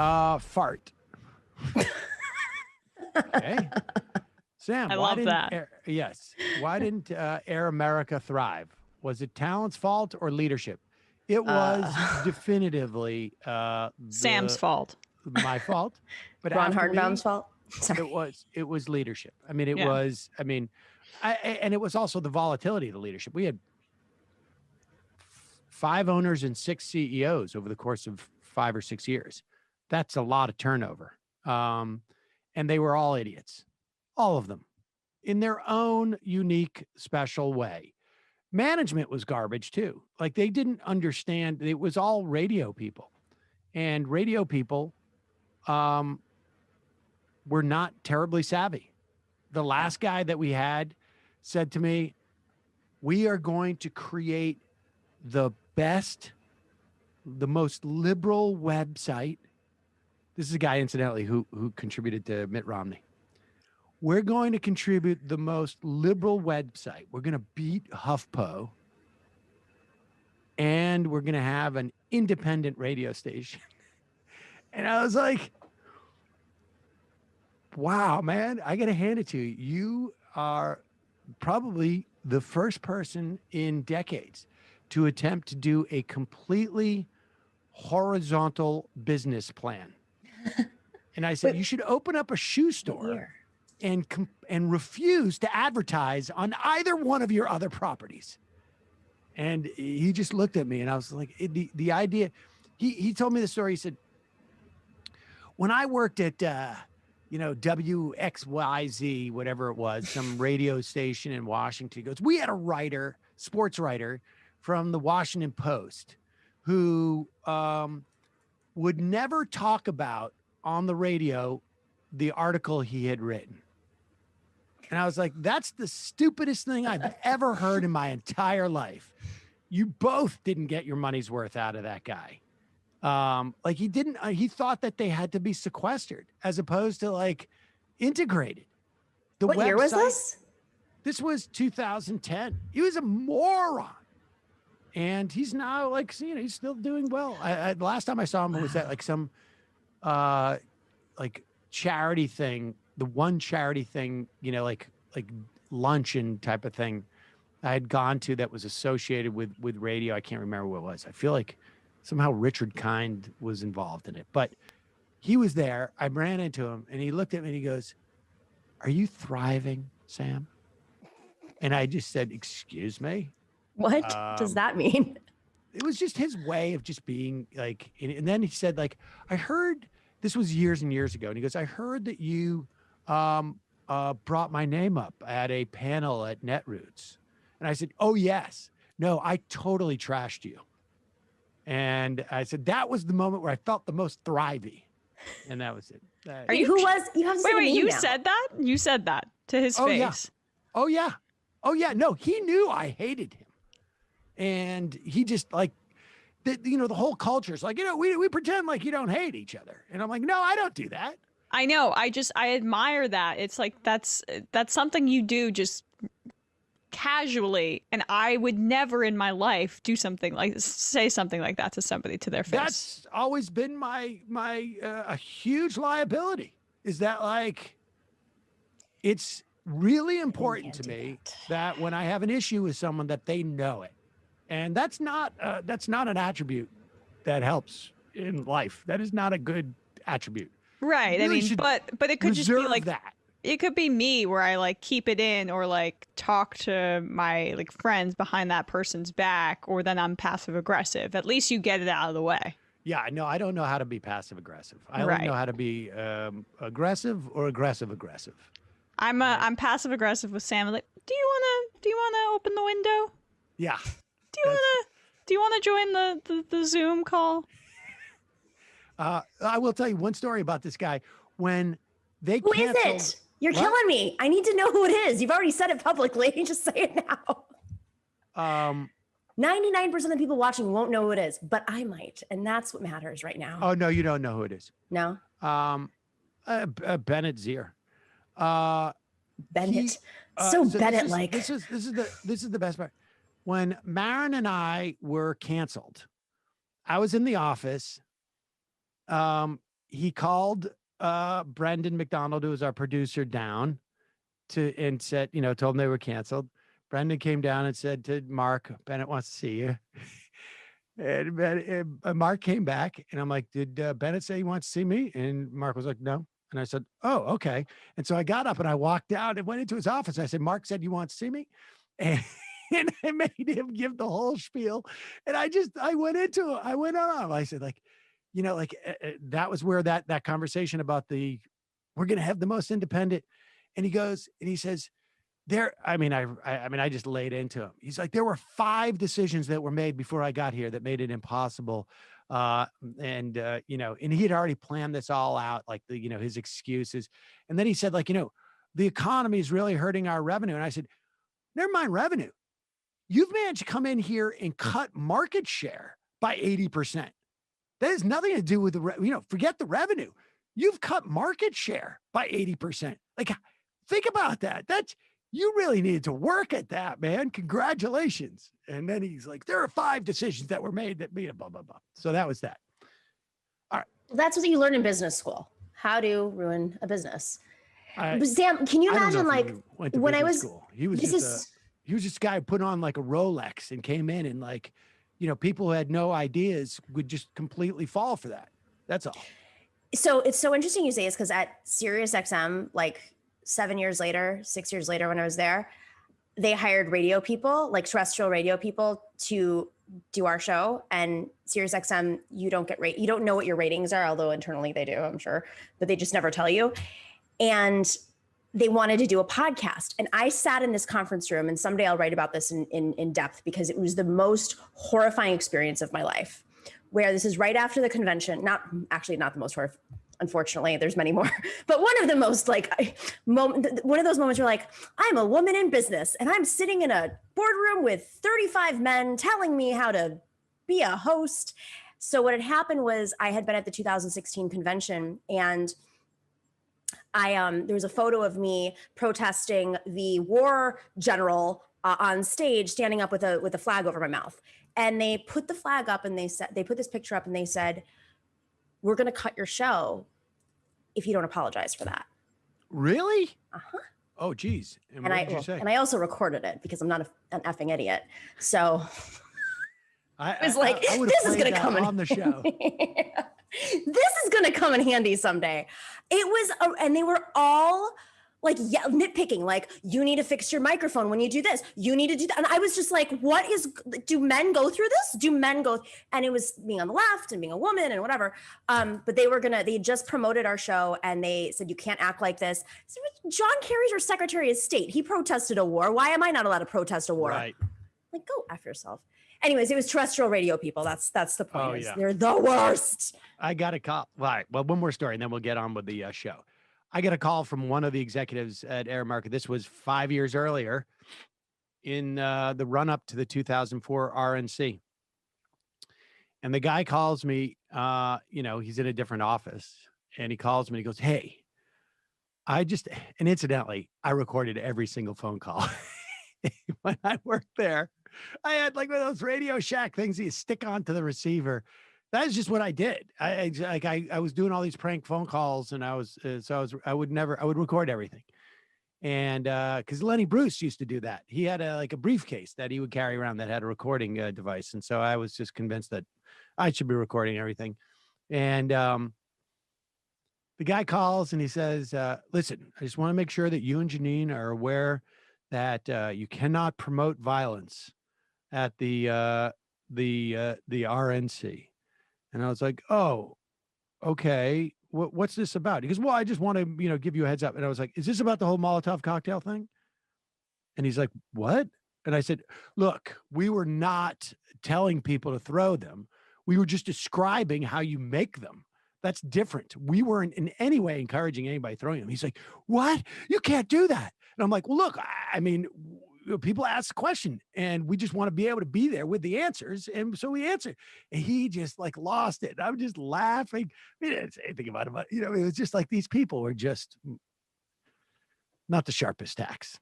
Fart. Okay. Sam, I why love didn't that. yes. Why didn't Air America thrive? Was it talent's fault or leadership? It was definitively Sam's fault. my fault. But Ron after Hardenbaum's fault. Sorry. it was leadership. I mean, it Yeah. was. I mean, and it was also the volatility of the leadership. We had 5 owners and 6 CEOs over the course of 5 or 6 years. That's a lot of turnover. And they were all idiots, all of them, in their own unique, special way. Management was garbage too. Like they didn't understand. It was all radio people, and radio people were not terribly savvy. The last guy that we had said to me, "We are going to create the best, the most liberal website." This is a guy, incidentally, who contributed to Mitt Romney. "We're going to contribute the most liberal website. We're going to beat HuffPo, and we're going to have an independent radio station." And I was like, wow, man, I got to hand it to you. You are probably the first person in decades to attempt to do a completely horizontal business plan. And I said, you should open up a shoe store and refuse to advertise on either one of your other properties. And he just looked at me, and I was like, the idea, he told me the story. He said, when I worked at, WXYZ, whatever it was, some radio station in Washington, he goes, we had a writer, sports writer from the Washington Post who would never talk about on the radio the article he had written. And I was like, that's the stupidest thing I've ever heard in my entire life. You both didn't get your money's worth out of that guy. Like he didn't, he thought that they had to be sequestered as opposed to like integrated. What year was this? This was 2010. He was a moron. And he's now like, he's still doing well. The last time I saw him was at like some like charity thing, the one charity thing, like luncheon type of thing I had gone to that was associated with radio. I can't remember what it was. I feel like somehow Richard Kind was involved in it, but he was there. I ran into him and he looked at me and he goes, "Are you thriving, Sam?" And I just said, "Excuse me." What does that mean? It was just his way of just being like, and then he said, like, I heard, this was years and years ago. And he goes, I heard that you brought my name up at a panel at Netroots. And I said, oh, yes. No, I totally trashed you. And I said, that was the moment where I felt the most thrivey. And that was it. Wait, you have wait, you now. said that? You said that to his face. Yeah. Oh, yeah. Oh, yeah. No, he knew I hated him. And he just like, the whole culture is like, we pretend like you don't hate each other. And I'm like, no, I don't do that. I know. I admire that. It's like, that's something you do just casually. And I would never in my life say something like that to somebody to their face. That's always been my a huge liability, is that like, it's really important to me that when I have an issue with someone that they know it. And that's not an attribute that helps in life. That is not a good attribute. Right. Really, I mean, but it could just be like that. It could be me where I like keep it in or like talk to my like friends behind that person's back, or then I'm passive aggressive. At least you get it out of the way. Yeah, no, I don't know how to be passive aggressive. I only know how to be aggressive or aggressive. I'm passive aggressive with Sam. Like, do you wanna open the window? Yeah. Do you wanna join the Zoom call? I will tell you one story about this guy. When they Who is it? You're killing me. I need to know who it is. You've already said it publicly. Just say it now. 99% of the people watching won't know who it is, but I might, and that's what matters right now. Oh no, you don't know who it is. No. Bennett Zier. Bennett. Bennett-like. This is the best part. When Marin and I were canceled, I was in the office. he called Brendan McDonald, who was our producer, down and said, told him they were canceled. Brendan came down and said to Mark, Bennett wants to see you. And Mark came back and I'm like, did Bennett say he wants to see me? And Mark was like, no. And I said, oh, okay. And so I got up and I walked out and went into his office. I said, Mark said, you want to see me? And I made him give the whole spiel. And I went on. I said, that was where that conversation about we're going to have the most independent. And he goes, and he says, I just laid into him. He's like, there were 5 decisions that were made before I got here that made it impossible. And he had already planned this all out, like his excuses. And then he said, the economy is really hurting our revenue. And I said, never mind revenue. You've managed to come in here and cut market share by 80%. That has nothing to do with forget the revenue. You've cut market share by 80%. Like, think about that. You really needed to work at that, man. Congratulations. And then he's like, there are 5 decisions that were made that blah, blah, blah. So that was that. All right. That's what you learn in business school. How to ruin a business. Sam, can you imagine when I was school. He was just a guy who put on like a Rolex and came in and people who had no ideas would just completely fall for that. That's all. So it's so interesting you say this because at Sirius XM, 6 years later, when I was there, they hired radio people, like terrestrial radio people, to do our show. And Sirius XM, you don't know what your ratings are, although internally they do, I'm sure, but they just never tell you. And they wanted to do a podcast. And I sat in this conference room, and someday I'll write about this in depth because it was the most horrifying experience of my life, where this is right after the convention, not the most horrifying. Unfortunately, there's many more, but one of the most one of those moments where I'm a woman in business and I'm sitting in a boardroom with 35 men telling me how to be a host. So what had happened was I had been at the 2016 convention and there was a photo of me protesting the war general on stage, standing up with a flag over my mouth. And they put the flag up and they put this picture up and they said, we're going to cut your show if you don't apologize for that. Really? Uh-huh. Oh, geez. And what did you say? And I also recorded it because I'm not an effing idiot. So I was like, this is going to come on the show. This is going to come in handy someday. It was, and they were all nitpicking, you need to fix your microphone when you do this. You need to do that. And I was just like, do men go through this? And it was being on the left and being a woman and whatever. But they just promoted our show and they said, you can't act like this. So John Kerry's our Secretary of State. He protested a war. Why am I not allowed to protest a war? Right. Go after yourself. Anyways, it was terrestrial radio people. That's the point. Oh, yeah. They're the worst. I got a call. All right. Well, one more story and then we'll get on with the show. I got a call from one of the executives at Air Market. This was 5 years earlier in the run up to the 2004 RNC. And the guy calls me, he's in a different office and he calls me and he goes, hey, and incidentally, I recorded every single phone call when I worked there. I had one of those Radio Shack things you stick onto the receiver. That is just what I did. I was doing all these prank phone calls and I would record everything. And because Lenny Bruce used to do that. He had a briefcase that he would carry around that had a recording device. And so I was just convinced that I should be recording everything. And the guy calls and he says, listen, I just want to make sure that you and Janine are aware that you cannot promote violence at the RNC. And I was like, oh, okay. What's this about? He goes, well, I just want to, give you a heads up. And I was like, is this about the whole Molotov cocktail thing? And he's like, what? And I said, look, we were not telling people to throw them. We were just describing how you make them. That's different. We weren't in any way encouraging anybody throwing them. He's like, what? You can't do that. And I'm like, well, look, people ask the question and we just want to be able to be there with the answers. And so we answered and he just lost it. I'm just laughing. I didn't say anything about it, but it was just these people were just not the sharpest tacks.